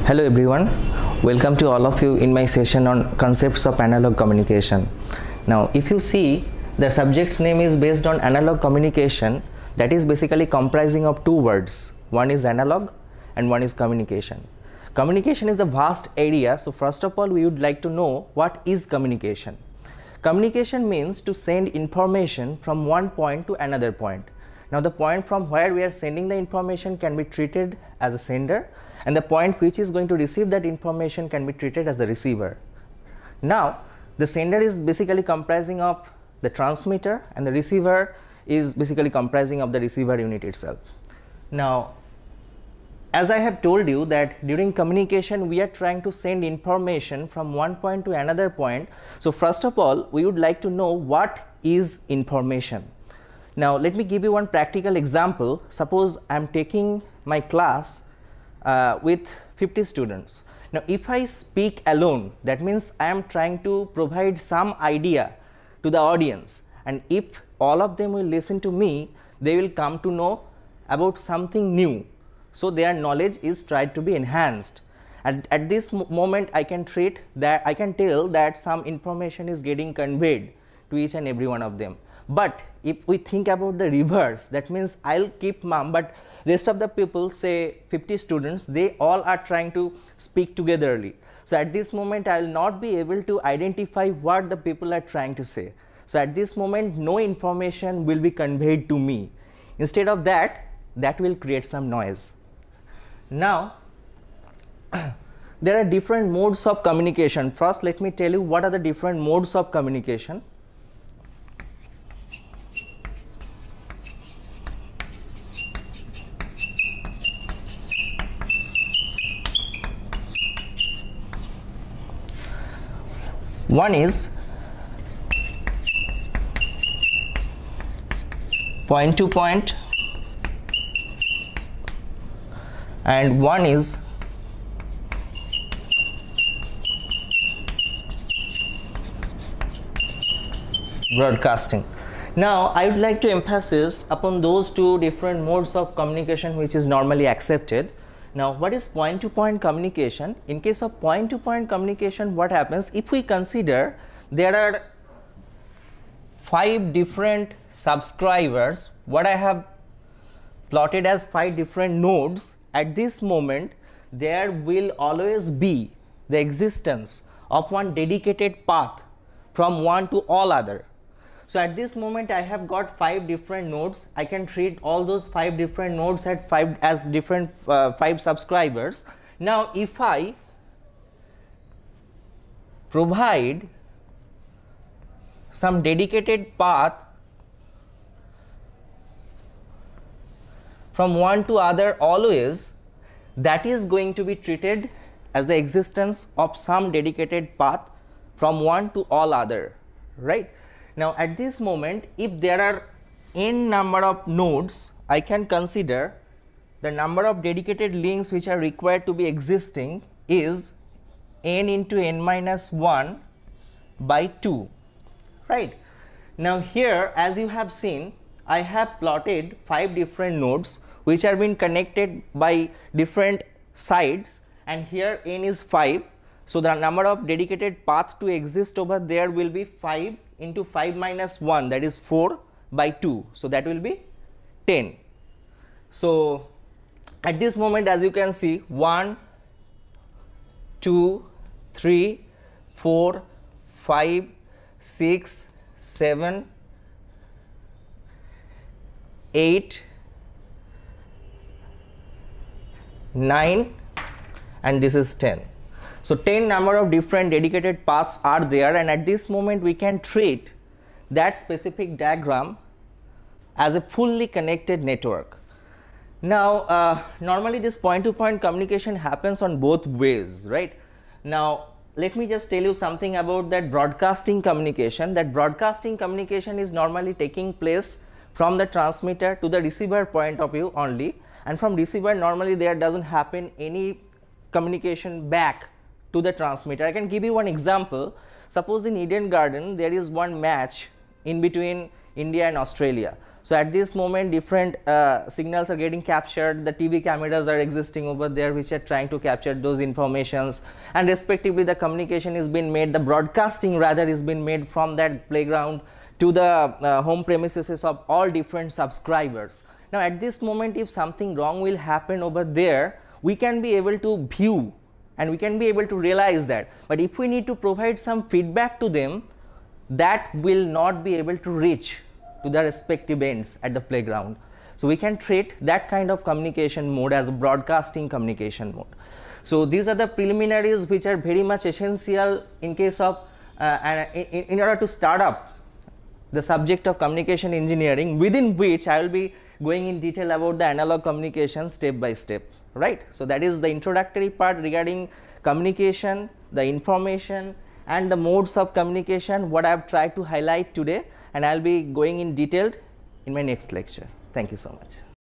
Hello everyone, welcome to all of you in my session on concepts of analog communication. Now if you see, the subject's name is based on analog communication, that is basically comprising of two words. One is analog and one is communication. Communication is a vast area, so first of all we would like to know what is communication. Communication means to send information from one point to another point. Now the point from where we are sending the information can be treated as a sender, and the point which is going to receive that information can be treated as a receiver. Now the sender is basically comprising of the transmitter and the receiver is basically comprising of the receiver unit itself. Now as I have told you that during communication we are trying to send information from one point to another point. So first of all we would like to know what is information. Now let me give you one practical example. Suppose I am taking my class with 50 students. Now if I speak alone, that means I am trying to provide some idea to the audience, and if all of them will listen to me, they will come to know about something new, so their knowledge is tried to be enhanced. And at this moment I can tell that some information is getting conveyed to each and every one of them. But if we think about the reverse, that means I'll keep mum, but rest of the people, say 50 students, they all are trying to speak togetherly. So at this moment I will not be able to identify what the people are trying to say. So at this moment no information will be conveyed to me. Instead of that, that will create some noise. Now there are different modes of communication. First let me tell you what are the different modes of communication. One is point to point and one is broadcasting. Now I would like to emphasize upon those two different modes of communication which is normally accepted. Now what is point to point communication? In case of point to point communication, what happens if we consider there are 5 different subscribers, what I have plotted as 5 different nodes. At this moment there will always be the existence of one dedicated path from one to all other. So at this moment I have got 5 different nodes. I can treat all those 5 different nodes as different 5 subscribers. Now if I provide some dedicated path from one to other always, that is going to be treated as the existence of some dedicated path from one to all other, right? Now at this moment if there are n number of nodes, I can consider the number of dedicated links which are required to be existing is n into n minus 1 by 2, right? Now here as you have seen, I have plotted 5 different nodes which are being connected by different sides, and here n is 5. So the number of dedicated path to exist over there will be 5 into 5 minus 1, that is 4 by 2. So that will be 10. So at this moment as you can see, 1, 2, 3, 4, 5, 6, 7, 8, 9 and this is 10. So 10 number of different dedicated paths are there, and at this moment we can treat that specific diagram as a fully connected network. Now normally this point to point communication happens on both ways, right? Now let me just tell you something about that broadcasting communication. That broadcasting communication is normally taking place from the transmitter to the receiver point of view only, and from receiver normally there doesn't happen any communication back to the transmitter. I can give you one example. Suppose in Eden Garden there is one match in between India and Australia. So at this moment different signals are getting captured, the TV cameras are existing over there which are trying to capture those informations, and respectively the communication is being made, the broadcasting rather is being made from that playground to the home premises of all different subscribers. Now at this moment if something wrong will happen over there, we can be able to view and we can be able to realize that, but if we need to provide some feedback to them, that will not be able to reach to the respective ends at the playground. So we can treat that kind of communication mode as a broadcasting communication mode. So these are the preliminaries which are very much essential in case of in order to start up the subject of communication engineering, within which I will be going in detail about the analog communication step by step, right. So that is the introductory part regarding communication, the information and the modes of communication, what I have tried to highlight today, and I will be going in detail in my next lecture. Thank you so much.